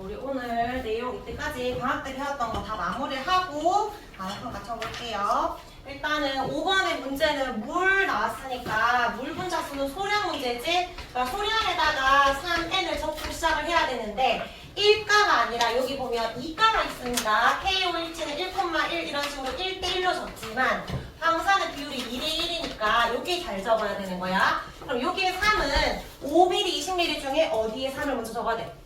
우리 오늘 내용 이때까지 방학 때 배웠던 거 다 마무리하고 한번 맞춰볼게요. 일단은 5번의 문제는 물 나왔으니까 물 분자수는 소량 문제지. 그러니까 소량에다가 3n을 적고 시작을 해야 되는데 1가가 아니라 여기 보면 2가가 있습니다. KOH는 1,1 이런 식으로 1대1로 적지만 황산의 비율이 2대1이니까 여기 잘 적어야 되는 거야. 그럼 여기에 3은 5mm, 20mm 중에 어디에 3을 먼저 적어야 돼?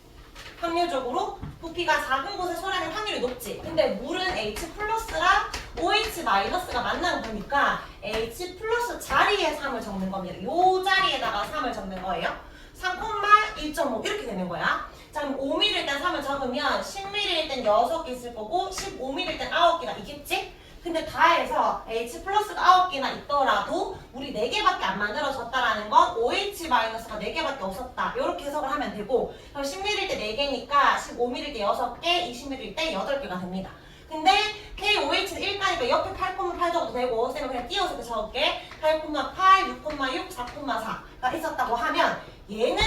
확률적으로 부피가 작은 곳에 소량의 확률이 높지. 근데 물은 H 플러스랑 OH 마이너스가 만나는 거니까 H 플러스 자리에 3을 적는 겁니다. 요 자리에다가 3을 적는 거예요. 3,1.5 이렇게 되는 거야. 자, 그럼 5mm일 땐 3을 적으면 10mm일 땐 6개 있을 거고 15mm일 땐 9개가 있겠지? 근데 다 해서 H 플러스가 9개나 있더라도 우리 4개밖에 안 만들어졌다라는 건 OH-가 4개밖에 없었다. 이렇게 해석을 하면 되고 그럼 10ml일 때 4개니까 15ml일 때 6개, 20ml일 때 8개가 됩니다. 근데 KOH는 1가니까 옆에 8,8 적어도 되고 쌤은 그냥 띄워서 이렇게 적을게. 8,8, 6,6, 4,4가 있었다고 하면 얘는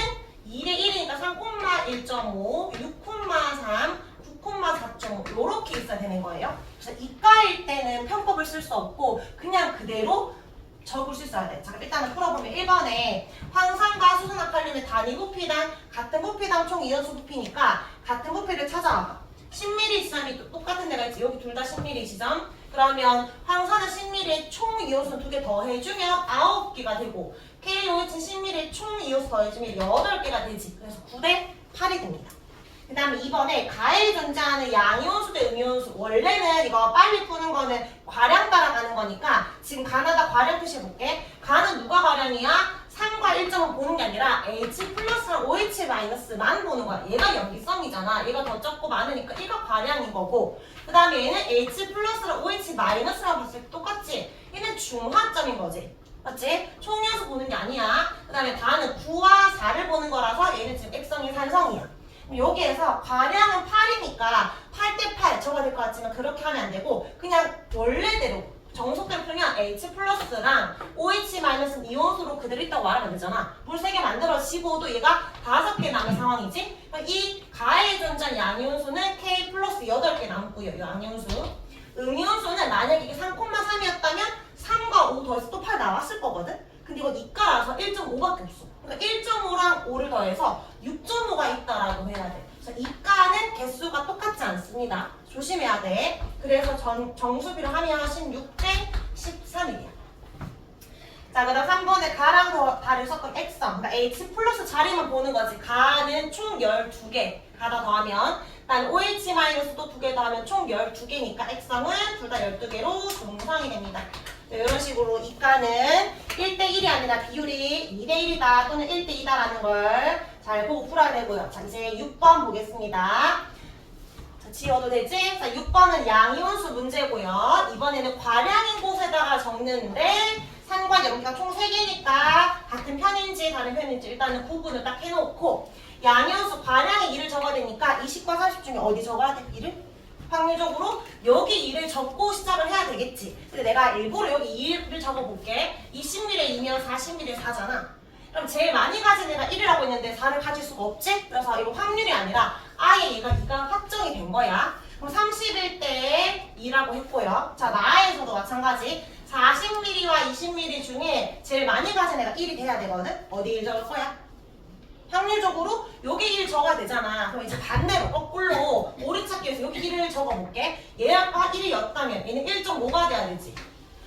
2대1이니까 3,1.5, 6,3, 9,4.5 이렇게 있어야 되는 거예요. 그래서 이과일 때는 편법을 쓸 수 없고 그냥 그대로 적을 수 있어야 돼. 자, 일단은 풀어보면 1번에 황산과 수소나칼륨의 단위 부피당 같은 부피당 총 이온수 부피니까 같은 부피를 찾아와봐. 10ml 지점이 똑같은 데가 있지. 여기 둘 다 10ml 지점. 그러면 황산은 10ml에 총 이온수 2개 더해주면 9개가 되고 KOH는 10ml에 총 이온수 더해주면 8개가 되지. 그래서 9대 8이 됩니다. 그 다음에 2번에 가에 존재하는 양이온수 대 음이온수. 원래는 이거 빨리 푸는 거는 과량 따라가는 거니까 지금 가나다 과량 표시해볼게. 가는 누가 과량이야? 3과 1점을 보는 게 아니라 H 플러스랑 OH 마이너스만 보는 거야. 얘가 염기성이잖아. 얘가 더 적고 많으니까 얘가 과량인 거고 그 다음에 얘는 H 플러스랑 OH 마이너스라고 봤을 때 똑같지? 얘는 중화점인 거지. 맞지? 총이온수 보는 게 아니야. 그 다음에 다는 9와 4를 보는 거라서 얘는 지금 X성이 산성이야. 여기에서 과량은 8이니까 8대 8 적어야 될 것 같지만 그렇게 하면 안 되고 그냥 원래대로 정석대로 풀면 H 플러스랑 OH 마이너스는 이온수로 그대로 있다고 말하면 되잖아. 물 3개 만들어지고도 얘가 5개 남은 상황이지. 이 가에 존재한 양이온수는 K 플러스 8개 남고요. 양이온수. 음이온수는 만약에 이게 3,3이었다면 3과 5 더해서 또 8 나왔을 거거든. 근데 이건 이과라서 1.5밖에 없어. 그러니까 1.5랑 5를 더해서 6.5가 있다라고 해야 돼. 그래서 이과는 개수가 똑같지 않습니다. 조심해야 돼. 그래서 정수비를 하면 16대 13이야. 자, 그 다음 3번에 가랑 달을 섞은 X성. 그러니까 H 플러스 자리만 보는 거지. 가는 총 12개. 가다 더하면. 난 OH 마이너스 또 2개 더하면 총 12개니까 X성은 둘 다 12개로 동상이 됩니다. 이런 식으로 이과는 1대1이 아니라 비율이 2대1이다 또는 1대2다라는 걸 잘 보고 풀어야 되고요. 자, 이제 6번 보겠습니다. 자, 지워도 되지? 자, 6번은 양이온수 문제고요. 이번에는 과량인 곳에다가 적는데 산과 염기가 총 3개니까 같은 편인지 다른 편인지 일단은 구분을 딱 해놓고 양이온수 과량의 2를 적어야 되니까 20과 40 중에 어디 적어야 돼? 2를? 확률적으로 여기 2를 적고 시작을 해야 되겠지. 근데 내가 일부러 여기 2를 적어볼게. 20ml에 2면 40ml에 4잖아. 그럼 제일 많이 가진 애가 1이라고 했는데 4를 가질 수가 없지? 그래서 이거 확률이 아니라 아예 얘가 2가 확정이 된 거야. 그럼 30일 때 2라고 했고요. 자, 나에서도 마찬가지. 40ml와 20ml 중에 제일 많이 가진 애가 1이 돼야 되거든? 어디 1 적을 거야? 확률적으로 여기 1 적어야 되잖아. 그럼 이제 반대로 거꾸로 오리 찾기 위해서 여기 1을 적어볼게. 얘가 1이었다면 얘는 1.5가 돼야 되지.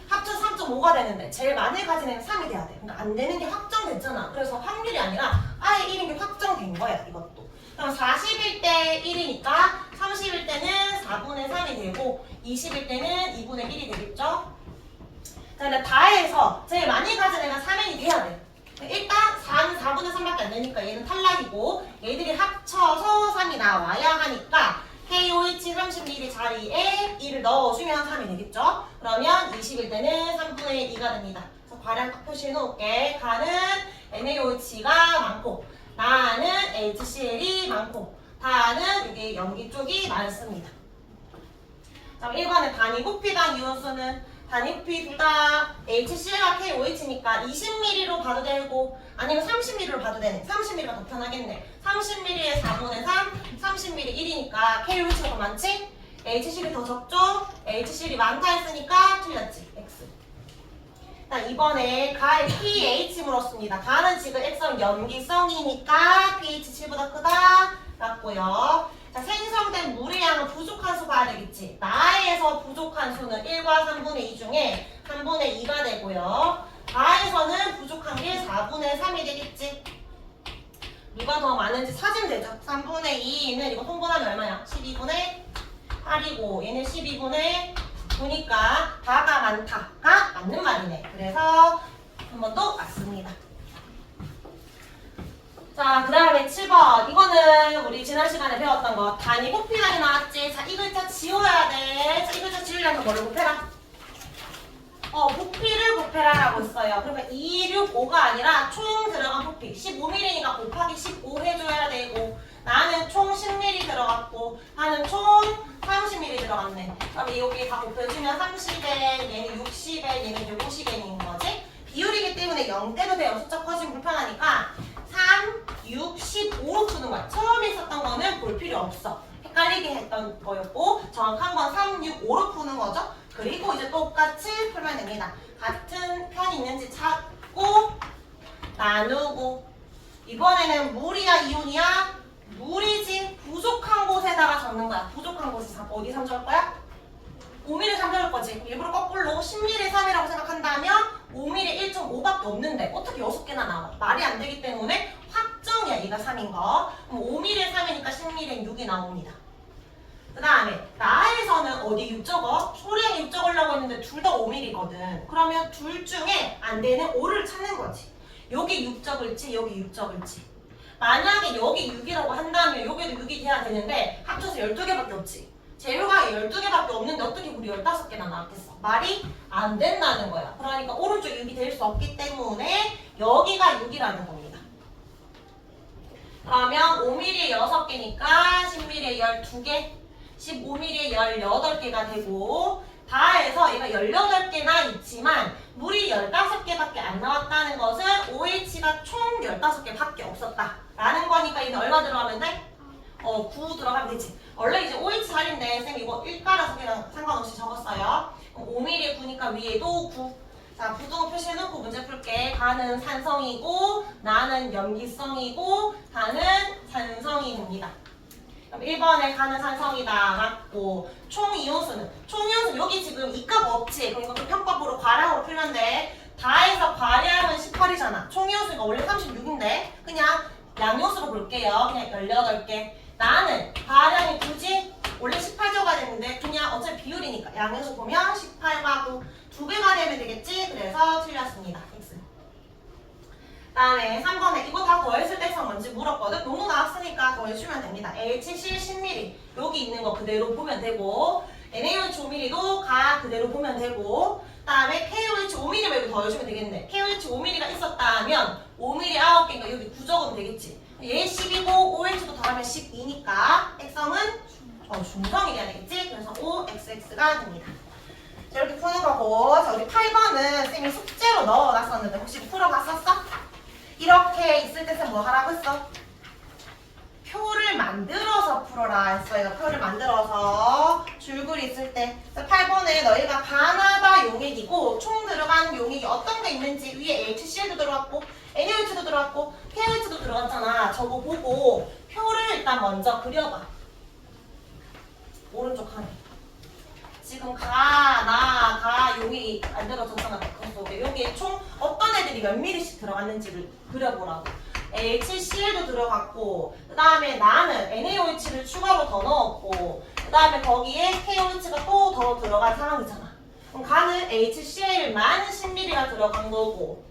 합쳐서 3.5가 되는데 제일 많이 가진 애는 3이 돼야 돼. 그러니까 안 되는 게 확정됐잖아. 그래서 확률이 아니라 아예 1인 게 확정된 거야. 이것도. 그럼 40일 때 1이니까 30일 때는 4분의 3이 되고 20일 때는 2분의 1이 되겠죠? 자, 근데 다 해서 제일 많이 가진 애가 3n이 돼야 돼. 일단 4는 4분의 3밖에 안 되니까 얘는 탈락이고 얘들이 합쳐서 3이 나와야 하니까 KOH 30ml 자리에 2를 넣어주면 3이 되겠죠? 그러면 20일 때는 3분의 2가 됩니다. 그래서 과량 딱 표시해 놓을게. 가는 NaOH가 많고 나는 HCl이 많고 다는 이게 염기 쪽이 많습니다. 자, 1번에 단위 부피당 이온수는 단위 부피 둘 다 HCl과 KOH니까 20ml로 봐도 되고 아니면 30ml로 봐도 되네. 30ml가 더 편하겠네. 30mm에 4분의 3, 30mm 1이니까 KOH가 더 많지? HCl이 더 적죠? HCl이 많다 했으니까 틀렸지? X. 자, 이번에 가의 pH 물었습니다. 가는 지금 액성 염기성이니까 pH 7보다 크다 맞고요. 자, 생성된 물의 양은 부족한 수 봐야 되겠지. 나에서 부족한 수는 1과 3분의 2 중에 3분의 2가 되고요. 가에서는 부족한 게 4분의 3이 되겠지. 누가 더 많은지 사지면 되죠. 3분의 2는 이거 통분하면 얼마야? 12분의 8이고 얘는 12분의 9니까 다가 많다가 맞는 말이네. 그래서 한 번 더 맞습니다. 자, 그 다음에 7번. 이거는 우리 지난 시간에 배웠던 거. 단위 곱필하게 나왔지? 자, 이 글자 지워야 돼. 자, 이 글자 지우려면 뭐를 곱해라? 부피를 곱해라라고 했어요. 그러면 2, 6, 5가 아니라 총 들어간 부피 15mm니까 곱하기 15 해줘야 되고 나는 총 10mm 들어갔고 나는 총 30mm 들어갔네. 그럼 여기 다 곱해주면 30에 얘는 60에 얘는 50에인 거지? 비율이기 때문에 0대도 돼요. 숫자 커지면 불편하니까 3, 6, 15로 푸는 거야. 처음에 있었던 거는 볼 필요 없어. 헷갈리게 했던 거였고 정확한 건 3, 6, 5로 푸는 거죠. 그리고 이제 똑같이 풀면 됩니다. 같은 편이 있는지 찾고 나누고 이번에는 물이야 이온이야? 물이지. 부족한 곳에다가 적는 거야. 부족한 곳에 어디 3 적을 거야? 5mm 3 적을 거지. 일부러 거꾸로 10mm 3이라고 생각한다면 5mm 1.5밖에 없는데 어떻게 6개나 나와? 말이 안 되기 때문에 확정이야. 얘가 3인 거. 그럼 5mm 3이니까 10mm엔 6이 나옵니다. 그 다음에 나에서는 어디 6 적어? 소량에 6 적으려고 했는데 둘 다 5mm거든. 그러면 둘 중에 안 되는 5를 찾는 거지. 여기 6 적을지 여기 6 적을지. 만약에 여기 6이라고 한다면 여기도 6이 돼야 되는데 합쳐서 12개밖에 없지. 재료가 12개밖에 없는데 어떻게 우리 15개나 나왔겠어? 말이 안 된다는 거야. 그러니까 오른쪽 6이 될 수 없기 때문에 여기가 6이라는 겁니다. 그러면 5mm에 6개니까 10mm에 12개 15mm에 18개가 되고 다해서 얘가 18개나 있지만 물이 15개밖에 안 나왔다는 것은 OH가 총 15개밖에 없었다 라는 거니까 얘는 얼마 들어가면 돼? 9 들어가면 되지. 원래 이제 OH 자리인데 쌤 이거 1가라서 그냥 상관없이 적었어요. 5mm에 9니까 위에도 9. 자, 부등호 표시해놓고 문제 풀게. 가는 산성이고 나는 염기성이고 다는 산성이 됩니다. 그럼 1번에 가는 산성이다 맞고 총 이온수는 여기 지금 이값 없지. 그러니까 그 편법으로 과량으로 풀면 돼. 다해서 과량은 18이잖아. 총 이온수가 원래 36인데 그냥 양요수로 볼게요. 그냥 18개. 나는 과량이 굳이 원래 18 적어야 되는데 그냥 어차피 비율이니까 양요수 보면 18하고 2배가 되면 되겠지. 그래서 틀렸습니다. X. 다음에 3번에 이거 다 더했을 때 액성 뭔지 물었거든. 너무 나왔으니까 더해주면 됩니다. HCl 10mm 여기 있는 거 그대로 보면 되고 NaOH 5mm도 가 그대로 보면 되고 다음에 KOH 5mm 말고 더해주면 되겠네. KOH 5mm가 있었다면 5mm 9개니까 여기 9 적으면 되겠지. 얘 10이고 OH도 더하면 12니까 액성은 중성이 돼야 되겠지. 그래서 OXX가 됩니다. 자, 이렇게 푸는 거고 자, 우리 8번은 쌤이 숙제로 넣어놨었는데 혹시 풀어봤었어? 이렇게 있을 때 쌤 뭐 하라고 했어? 표를 만들어서 풀어라 했어요. 표를 만들어서 줄글이 있을 때 8번에 너희가 바나바 용액이고 총 들어간 용액이 어떤 게 있는지 위에 HCl도 들어갔고 NaOH도 들어갔고 KOH도 들어갔잖아. 저거 보고 표를 일단 먼저 그려봐. 오른쪽 칸에 지금 가 용액이 만들어졌잖아. 백hoz 여기에 총 어떤 애들이 몇 미리씩 들어갔는지를 그려보라고. HCl도 들어갔고 그 다음에 나는 NaOH를 추가로 더 넣었고 그 다음에 거기에 KOH가 또 더 들어간 상황이잖아. 그럼 가는 HCl만 10mm가 들어간 거고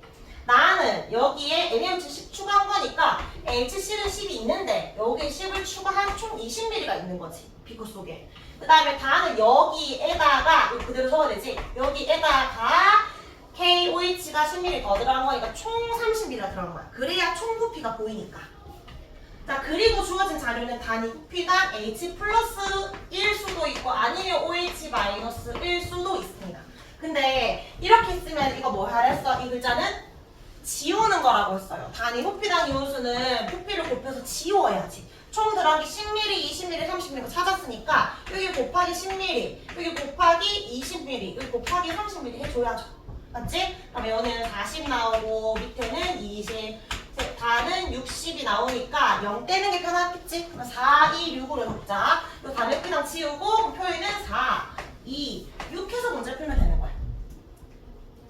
나는 여기에 NaOH 10 추가한 거니까 HCl은 10이 있는데 여기에 10을 추가한 총 20mm가 있는 거지. 비커 속에. 그 다음에 다는 여기에다가 이거 그대로 적어야 되지. 여기에다가 KOH가 10mm 더 들어간 거니까 총 30mm가 들어간 거야. 그래야 총 부피가 보이니까. 자, 그리고 주어진 자료는 단위 부피당 H 플러스 1 수도 있고 아니면 OH 마이너스 1 수도 있습니다. 근데 이렇게 쓰면 이거 뭐 하랬어? 이 글자는 지우는 거라고 했어요. 단위 부피당 이온수는 부피를 곱해서 지워야지. 총 들어가기 10ml, 20ml, 30ml 찾았으니까 여기 곱하기 10ml, 여기 곱하기 20ml, 여기 곱하기 30ml 해줘야죠. 맞지? 그럼 여기는 40 나오고 밑에는 20, 다는 60이 나오니까 0 떼는 게 편하겠지? 그럼 4, 2, 6으로 적자. 이 단위 부피당 지우고 표현은 4, 2, 6 해서 문제를 풀면 되는 거야.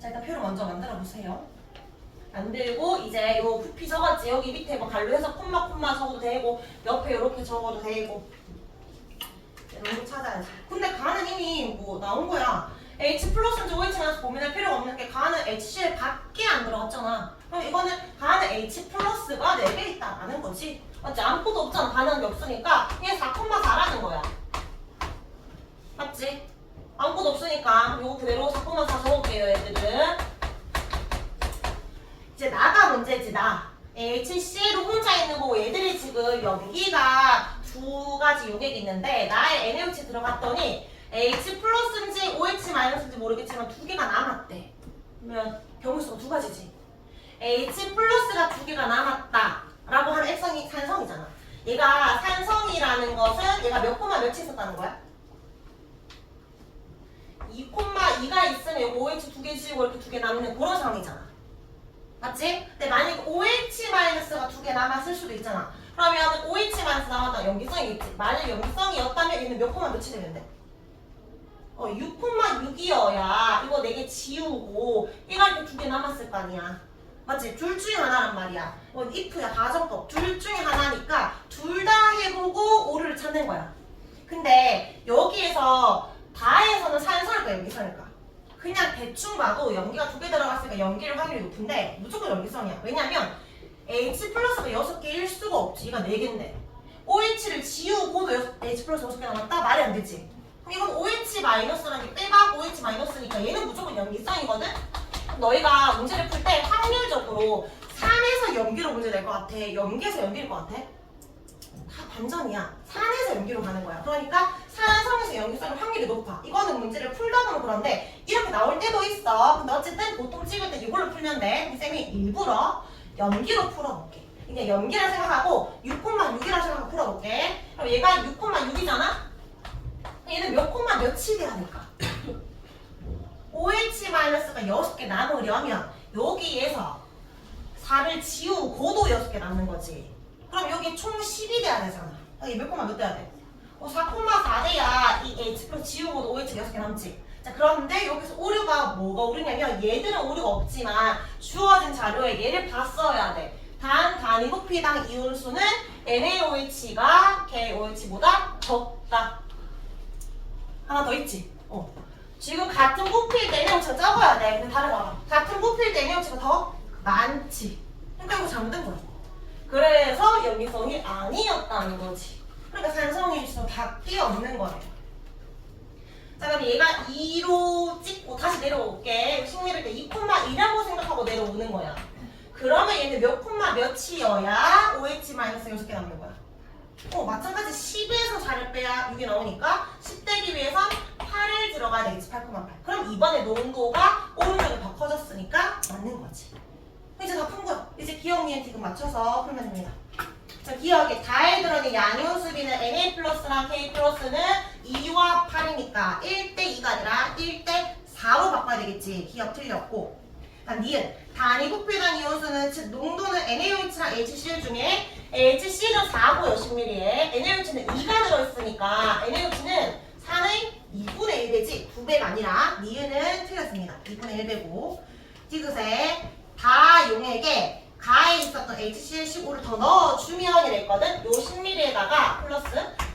자, 일단 표를 먼저 만들어 보세요. 만들고 이제 요 부피 적었지. 여기 밑에 뭐 갈로 해서 콤마 적어도 되고 옆에 이렇게 적어도 되고 이런 거 찾아야지. 근데 가는 이미 뭐 나온 거야. H 플러스인지 OH 마이너스 고민할 필요가 없는 게 가는 HCl 밖에 안 들어갔잖아. 그럼 이거는 가는 H 플러스가 4개 있다라는 거지. 맞지? 아무것도 없잖아. 가는 게 없으니까 이게 4,4라는 거야. 맞지? 아무것도 없으니까 요거 그대로 4,4 적을게요, 얘들은. 이제 나가 문제지, 나. HCl로 혼자 있는 거고 얘들이 지금 여기가 두 가지 요객이 있는데 나의 NaOH 들어갔더니 H 플러스인지 OH 마이너스인지 모르겠지만 2개가 남았대. 그러면 경우수가 2가지지. H 플러스가 2개가 남았다 라고 하는 액성이 산성이잖아. 얘가 산성이라는 것은 얘가 몇 콤마 몇이 있었다는 거야? 2,2가 있으면 OH 2개 지우고 이렇게 2개 남는 그런 상황이잖아. 맞지? 근데 만약 OH-가 2개 남았을 수도 있잖아. 그러면 OH- 남았다 염기성이겠지. 만약 염기성이었다면 얘는 몇 콤마 몇이 되는데? 6,6이어야 이거 4개 지우고 얘가 이렇게 2개 남았을 거 아니야. 맞지? 둘 중에 하나란 말이야. if야 가정법. 둘 중에 하나니까 둘 다 해보고 오류를 찾는 거야. 근데 여기에서 다에서는 산성일까 염기성일까? 그냥 대충 봐도 연기가 2개 들어갔으니까 연기일 확률이 높은데 무조건 연기성이야. 왜냐면 H 플러스가 6개일 수가 없지. 얘가 4개인데 OH를 지우고도 H 플러스 6개 남았다? 말이 안 되지. 그럼 이건 OH 마이너스라는 게 빼박 OH 마이너스니까 얘는 무조건 연기성이거든? 너희가 문제를 풀 때 확률적으로 3에서 연기로 문제 낼 것 같아? 연기에서 연기일 것 같아? 다 반전이야. 산에서 연기로 가는 거야. 그러니까 산성에서 연기성의 확률이 높아. 이거는 문제를 풀다 보면 그런데 이렇게 나올 때도 있어. 근데 어쨌든 보통 찍을 때 이걸로 풀면 돼. 쌤이 일부러 연기로 풀어볼게. 그냥 연기라 생각하고 6,6이라 생각하고 풀어볼게. 그럼 얘가 6,6이잖아? 얘는 몇 콤마 몇이 돼야 될까? OH-가 6개 남으려면 여기에서 4를 지우고도 6개 남는 거지. 그럼 여기 총 10이 돼야 되잖아. 여기 몇 콤마 몇 돼야 돼? 4,4 돼야 이 H 플러스 지우고도 OH 6개 남지. 자, 그런데 여기서 오류가 뭐가 오류냐면 얘들은 오류가 없지만 주어진 자료에 얘를 봤어야 돼. 단위 부피당 이온수는 NaOH가 KOH보다 적다. 하나 더 있지? 지금 같은 부피일 때 NaOH가 적어야 돼. 근데 다른 거 봐봐. 같은 부피일 때 NaOH가 더 많지. 그러니까 이거 잘못된 거야. 그래서 연기성이 아니었다는 거지. 그러니까 산성일 수 밖에 없는 거예요. 자, 그럼 얘가 2로 찍고 다시 내려올게. 식미를 때 2,2라고 생각하고 내려오는 거야. 그러면 얘는 몇 콤마 몇이어야 OH- 6개 남는 거야. 마찬가지 10에서 4를 빼야 6이 나오니까 10 떼기 위해선 8을 들어가야 되겠지. 8,8. 그럼 이번에 농도가 오른쪽에 더 커졌으니까 맞는 거지. 이제 다 푼 거야. 이제 기억, 니은, 디귿 맞춰서 풀면 됩니다. 자, 기억에 다에 들어있는 양이온 수비는 Na 플러스랑 K 플러스는 2와 8이니까 1대2가 아니라 1대4로 바꿔야 되겠지. 기억 틀렸고. 니은 단위 부피당 이온수는 즉 농도는 NaOH랑 HCl 중에 HCl은 4고 10ml에 NaOH는 2가 들어있으니까 NaOH는 4의 2분의 1배지 2배가 아니라 니은은 틀렸습니다. 2분의 1배고 디귿에 다 용액에 가에 있었던 HCl 15를 더 넣어주면 이랬거든. 요 10ml에다가 플러스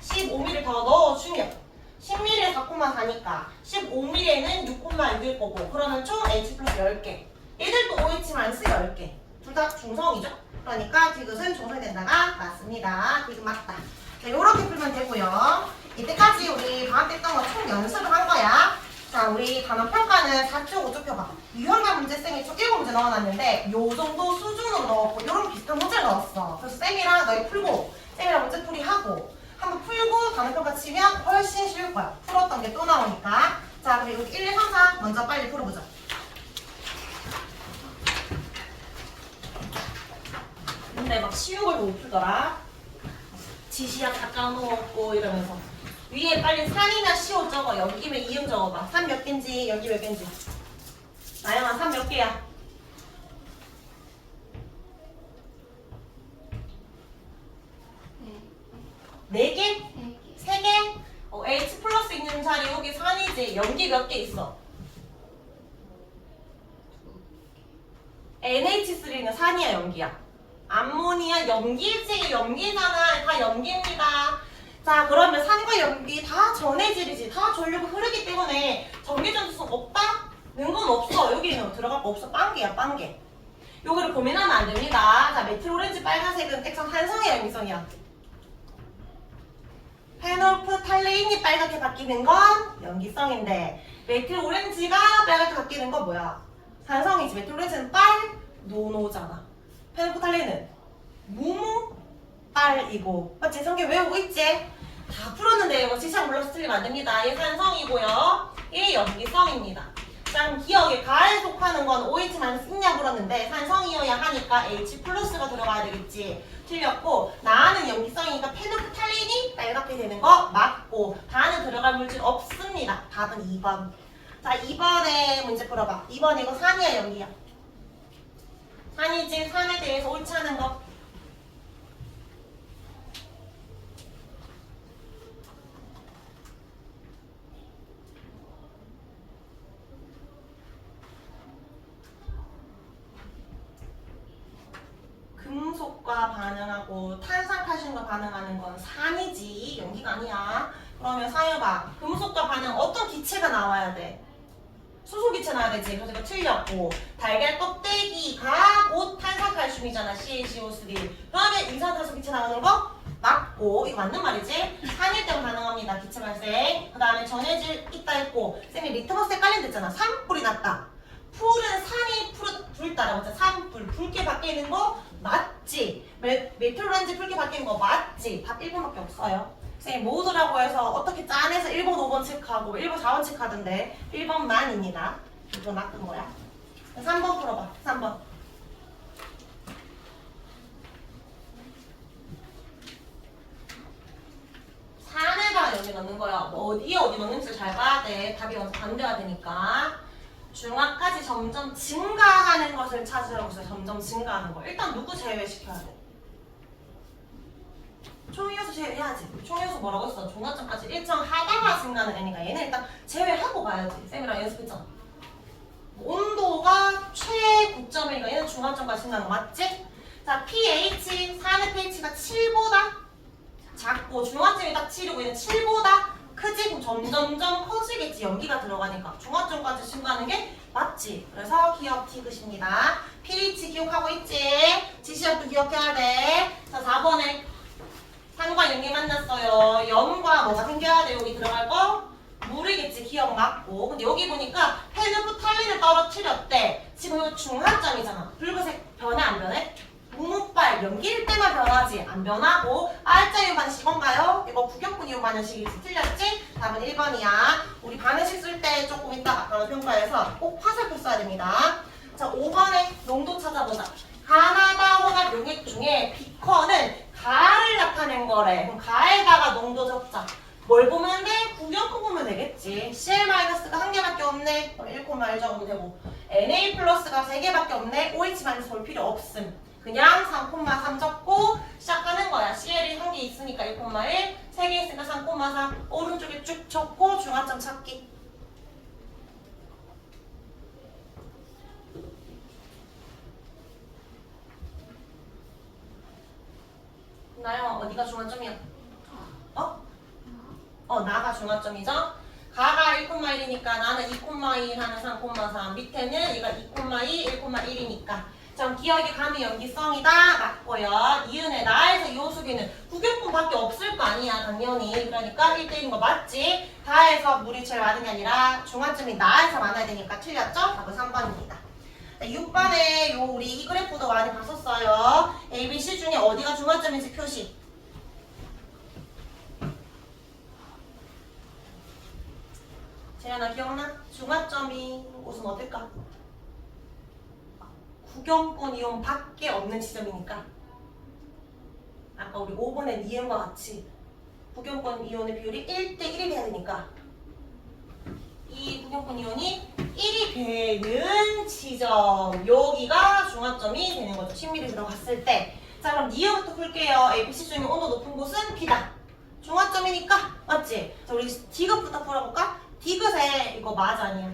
15ml 더 넣어주면 10ml에 4,4니까 15ml에는 6,6일 거고 그러면 총 H 플러스 10개. 얘들도 OH- 10개. 둘 다 중성이죠. 그러니까 디귿은 중성이 된다가 맞습니다. 디귿 맞다. 자, 요렇게 풀면 되고요. 이때까지 우리 방학 때 했던 거 총 연습을 한 거야. 자, 우리 단원 평가는 4쪽, 5쪽 펴봐. 유형과 문제쌤이 총 7문제 넣어놨는데 요 정도 수준으로 넣었고 요런 비슷한 문제를 넣었어. 그래서 쌤이랑 너희 풀고 쌤이랑 문제풀이 하고 한번 풀고 단원 평가 치면 훨씬 쉬울 거야. 풀었던 게 또 나오니까. 자, 그럼 여기 1, 2, 3, 4 먼저 빨리 풀어보자. 근데 막 쉬운 걸 못 풀더라. 지시야 다 까먹었고 이러면서. 위에 빨리 산이나 시오 적어. 여기면 이응 적어봐. 산 몇 개인지 여기 몇 개인지. 나영아 산 몇 개야? 네 개? 세 개? H 플러스 있는 자리 여기 산이지. 연기 몇 개 있어? NH3는 산이야 연기야? 암모니아 염기지. 염기잖아. 다 염기입니다. 자 그러면 산과 염기 다 전해질이지. 다 전류가 흐르기 때문에 전기전도성 없다? 는 건 없어. 여기는 들어갈 거 없어. 빵개야 빵개. 요거를 고민하면 안 됩니다. 자 메틸 오렌지 빨간색은 액상 한성이야 염기성이야? 페놀프탈레인이 빨갛게 바뀌는 건 염기성인데 메틸 오렌지가 빨갛게 바뀌는 건 뭐야? 산성이지. 메틸 오렌지는 빨, 노노잖아. 페놀프탈레인은 무무, 빨이고. 맞지? 성경 외우고 있지? 다 풀었는데 이거 지시랑 몰라서 틀리면 안 됩니다. 얘 산성이고요. 얘 염기성입니다. 자 기억에 가에 속하는 건 OH만 있냐 물었는데 산성이어야 하니까 H 플러스가 들어가야 되겠지. 틀렸고 나는 염기성이니까 페놀프탈레인이 빨갛게 되는 거 맞고 다는 들어갈 물질 없습니다. 답은 2번. 자 2번에 문제 풀어봐. 2번 이거 산이야 염기야? 산이지. 산에 대해서 옳지 않은 거. 금속과 반응하고 탄산칼슘과 반응하는 건 산이지 염기가 아니야. 그러면 사여봐. 금속과 반응 어떤 기체가 나와야 돼? 수소기체 나와야 되지. 그래서 이거 틀렸고 달걀 껍데기가 곧 탄산칼슘이잖아. CaCO3. 그러면 인산탄소기체 나오는 거 맞고 이거 맞는 말이지. 산일 때는 가능합니다. 기체 발생. 그 다음에 전해질 있다 했고 쌤이 리트머스 헷갈린 됐잖아. 산불이 났다. 풀은 산이 불 따라오자. 산불 붉게 바뀌는 거 맞지? 메틸 오렌지 붉게 바뀌는 거 맞지? 답 1번밖에 없어요. 선생님 모두라고 해서 어떻게 짠해서 1번 5번 체크하고 1번 4번 체크하던데 1번만입니다. 이거 낚은 거야. 3번 풀어봐. 3번. 산에다가 여기 넣는 거야. 뭐 어디에 어디 넣는지 잘 봐야 돼. 답이 여기서 반대가 되니까. 중화까지 점점 증가하는 것을 찾으라고 해서 점점 증가하는 거. 일단 누구 제외시켜야 돼? 총이어서 제외해야지. 총이어서 뭐라고 했어? 중화점까지 일정 하다가 증가하는 애니까 얘는 일단 제외하고 가야지. 쌤이랑 연습했잖아. 온도가 최고점이니까 얘는 중화점까지 증가하는 거 맞지? 자, pH, 산의 pH가 7보다 작고 중화점이 딱 7이고 얘는 7보다 크지? 그럼 점점점 커지겠지. 염기가 들어가니까 중화점까지 증가하는 게 맞지? 그래서 기억 티귿입니다. pH 기억하고 있지? 지시역도 기억해야 돼. 자 4번에 산과 염기 만났어요. 염과 뭐가 생겨야 돼? 여기 들어갈 거? 물이겠지. 기억 맞고. 근데 여기 보니까 페놀프탈린을 떨어뜨렸대. 지금 이거 중화점이잖아. 붉은색 변해 안 변해? 무무빨 염기일 때만 변하지 안 변하고 R자 이용 반응식 이건가요? 이거 구격분 이용 반응식이 틀렸지? 답은 1번이야. 우리 반응식 쓸 때 조금 이따가 단어 평가에서 꼭 화살표 써야 됩니다. 자 5번에 농도 찾아보자. 가나다 혼합 용액 중에 비커는 가를 나타낸 거래. 그럼 가에다가 농도 적자. 뭘 보면 돼? 구경코 보면 되겠지. Cl-가 한 개밖에 없네. 그럼 1,1 적으면 되고 Na 플러스가 3개밖에 없네. OH- 볼 필요 없음. 그냥 3,3 적고 시작하는 거야. CL이 한 개 있으니까 1,1, 3개 있으니까 3,3. 오른쪽에 쭉 적고 중화점 찾기. 나영아 어디가 중화점이야? 나가 중화점이죠? 가가 1,1이니까 나는 2,1 하는 3,3 밑에는 얘가 2,2, 1,1이니까 전 기억에 가는 염기성이다 맞고요. 이은의 나에서 이호수기는 구경꾼밖에 없을 거 아니야 당연히. 그러니까 1대1인 거 맞지? 다에서 물이 제일 많은 게 아니라 중화점이 나에서 많아야 되니까 틀렸죠? 답은 3번입니다. 6번에 요 우리 이 그래프도 많이 봤었어요. A, B, C 중에 어디가 중화점인지 표시. 재현아 기억나? 중화점이 옷은 어떨까? 구경꾼 이용 밖에 없는 지점이니까 아까 우리 5번의 니은과 같이 부경권 이온의 비율이 1대1이 돼야 되니까 이 부경권 이온이 1이 되는 지점 여기가 중화점이 되는 거죠. 10mm 들어갔을 때. 자 그럼 니은부터 풀게요. ABC 중에 온도 높은 곳은 B다. 중화점이니까 맞지? 자 우리 디귿부터 풀어볼까? 디귿에 이거 맞아 아니야?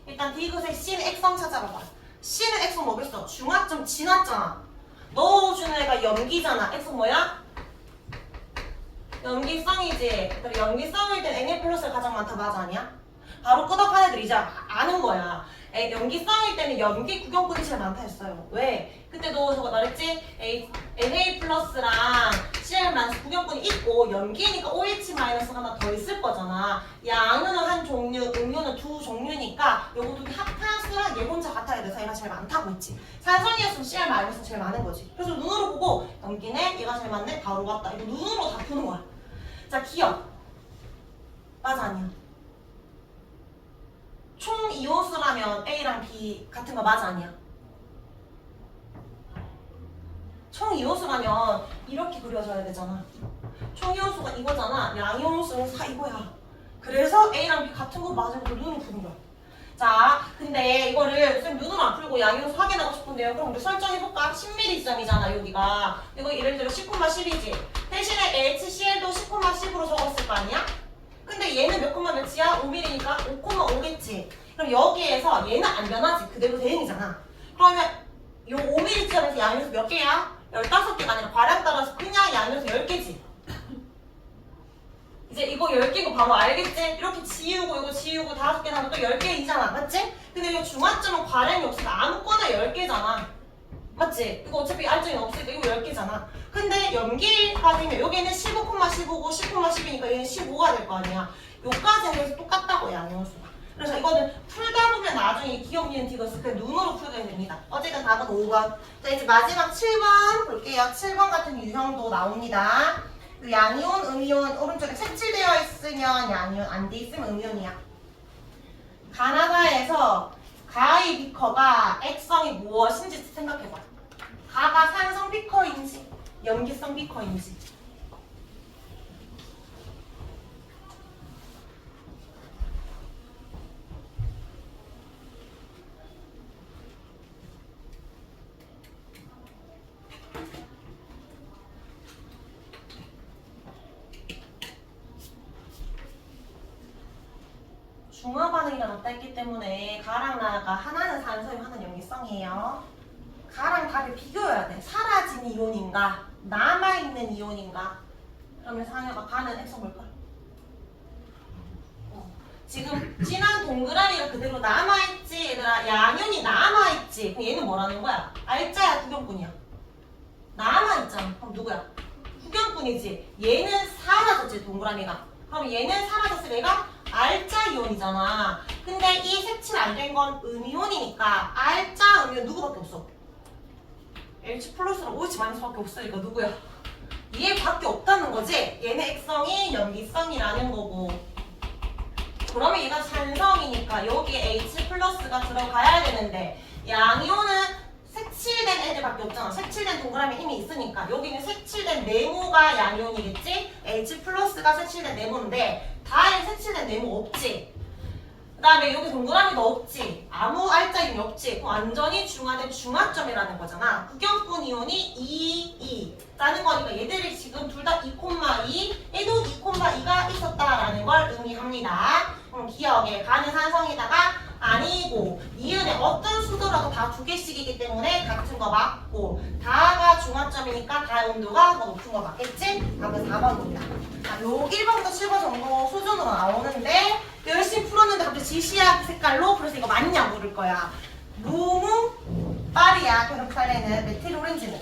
일단 디귿에 C는 X성 찾아봐봐. C는 X성 뭐겠어? 중화점 지났잖아. 넣어주는 애가 염기잖아. X성 뭐야? 염기성이지. 그래 염기성일 땐 Na 플러스가 가장 많다 맞아 아니야? 바로 끄덕한 애들 이제 아는 거야. 염기성일 때는 염기 구경꾼이 제일 많다 했어요. 왜? 그때도 저거 말했지? Na 플러스랑 Cl 마이너스 구경꾼이 있고 염기니까 OH 마이너스가 하나 더 있을 거잖아. 양유는 한 종류, 음료는 두 종류니까 요거 두 개 합한 수랑 얘 혼자 같아야 돼. 사이가 제일 많다고 했지. 산성이었으면 Cl 마이너스가 제일 많은 거지. 그래서 눈으로 보고 염기네? 얘가 제일 많네? 바로 같다. 이거 눈으로 다 푸는 거야. 자 기억. 맞아 아니야? 총 이온수라면 A랑 B 같은 거 맞아 아니야? 총 이온수라면 이렇게 그려져야 되잖아. 총 이온수가 이거잖아. 양이온수는 이거야. 그래서 A랑 B 같은 거 맞은 걸 눈으로 푸는 거야. 자, 근데 이거를 쌤 눈으로 안 풀고 양이온수 확인하고 싶은데요. 그럼 우리 설정해볼까? 10mm 지점이잖아 여기가. 이거 예를 들어 10,10이지. 대신에 HCl도 10,10으로 적었을 거 아니야? 근데 얘는 몇 콤마 몇이야? 5mm니까 5,5겠지. 그럼 여기에서 얘는 안 변하지. 그대로 대응이잖아. 그러면 요 5mm 지점에서 양효수 몇 개야? 15개가 아니라 과량 따라서 그냥 양효수 10개지. 이제 이거 10개고 바로 알겠지? 이렇게 지우고 이거 지우고 5개 나면 또 10개이잖아. 맞지? 근데 이거 중화점은 과량이 없으니까 아무거나 10개잖아. 맞지? 이거 어차피 알점이 없으니까 이거 10개잖아. 근데 염기가 되면 여기는 15,15고 10,10이니까 얘는 15가 될 거 아니야. 요까지는 계속 똑같다고 양효수가. 그래서 이거는 풀다 보면 나중에 기억 니은 디귿을 그냥 눈으로 풀게 됩니다. 어쨌든 답은 5번. 자 이제 마지막 7번 볼게요. 7번 같은 유형도 나옵니다. 양이온, 음이온 오른쪽에 색칠되어 있으면 양이온, 안 돼 있으면 음이온이야. 가나다에서 가의 비커가 액성이 무엇인지 생각해봐. 가가 산성 비커인지 염기성 비커인지. 중화 반응이 일어났다 했기 때문에 가랑 나가 하나는 산성이 하나는 염기성이에요. 가랑 가를 비교해야 돼. 사라진 이온인가 남아있는 이온인가. 그러면 상혁아 가는 액성 뭘까? 지금 진한 동그라미가 그대로 남아있지 얘들아. 양이온이 남아있지. 그럼 얘는 뭐라는 거야? 알짜야 구경꾼이야? 남아있잖아. 그럼 누구야? 구경꾼이지. 얘는 사라졌지 동그라미가. 그럼 얘는 사라졌을 얘가 알짜 이온이잖아. 근데 이 색칠 안 된 건 음이온이니까 알짜 음이온 누구밖에 없어? H 플러스랑 OH 마이너스밖에 없으니까 누구야? 얘밖에 없다는 거지? 얘는 액성이 염기성이라는 거고. 그러면 얘가 산성이니까 여기에 H 플러스가 들어가야 되는데 양이온은 색칠된 애들밖에 없잖아. 색칠된 동그라미 이미 있으니까 여기는 색칠된 네모가 양이온이겠지? H 플러스가 색칠된 네모인데 다에 색칠된 네모 없지? 그 다음에 여기 동그라미도 없지? 아무 알짜임이 없지? 그럼 완전히 중화된 중화점이라는 거잖아. 구경꾼 이온이 2, 2라는 거니까 얘들이 지금 둘 다 2,2 얘도 2,2가 있었다라는 걸 의미합니다. 그럼 기억에 가는 산성이다가 아니고 니은의 어떤 수도라도 다 두 개씩이기 때문에 같은 거 맞고 다가 중화점이니까 다의 온도가 더 높은 거 맞겠지? 답은 4번입니다. 자, 요 1번부터 7번 정도 수준으로 나오는데 열심히 풀었는데 갑자기 지시약 색깔로 그래서 이거 맞냐 물을 거야. 무무 빨이야. 계속 살레는 메틸 오렌지는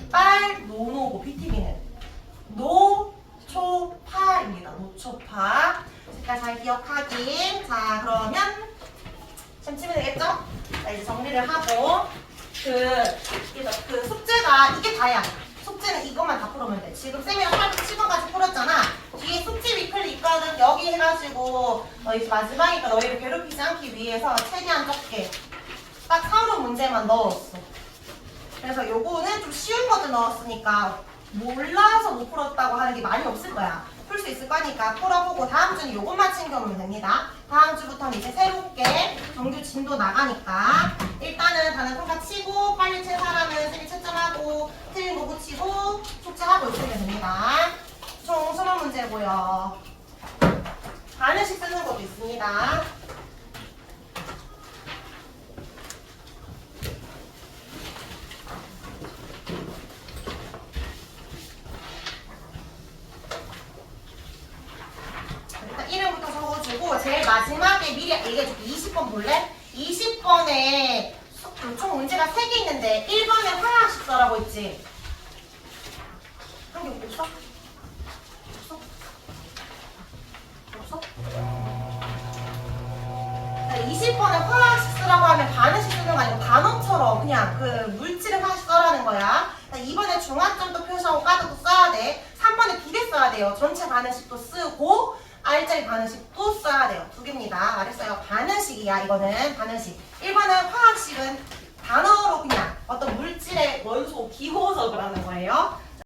빨 노노고 BTB는 노초파입니다. 노초파. 색깔 잘 기억하기. 자 그러면 참 치면 되겠죠? 자 이제 정리를 하고 그 숙제가 이게 다야. 숙제는 이것만 다 풀으면 돼. 지금 쌤이랑 7번까지 풀었잖아. 뒤에 숙제 위클리 있거든. 여기 해가지고 이제 마지막이니까 너희를 괴롭히지 않기 위해서 최대한 적게 딱 3번 문제만 넣었어. 그래서 요거는 좀 쉬운 것들 넣었으니까 몰라서 못 풀었다고 하는 게 많이 없을 거야. 풀 수 있을 거니까 풀어보고 다음 주는 요것만 챙겨오면 됩니다. 다음 주부터는 이제 새롭게 정규 진도 나가니까 일단은 단어 평가 치고 빨리 친 사람은 쌤이 채점하고 틀린 거 붙이고 숙제하고 있으면 됩니다. 총 20문제고요. 반을씩 쓰는 것도 있습니다. 일단 이름부터 적어주고 제일 마지막에 미리 얘기해줄게. 20번 볼래? 20번에 총 문제가 3개 있는데 1번에 화학식 써라고 했지? 한 개 없어? 없어? 없어? 20번에 화학식 쓰라고 하면 반응식 쓰는 거 아니고 단어처럼 그냥 그 물질을 화학식 써라는 거야. 2번에 중화점도 표시하고 까도도 써야 돼. 3번에 두 개 써야 돼요. 전체 반응식도 쓰고 R자리 반응식도 써야 돼요. 두 개입니다. 말했어요. 반응식이야. 이거는 반응식. 1번은 화학식은 단어로 그냥 어떤 물질의 원소 기호석을 하는 거예요.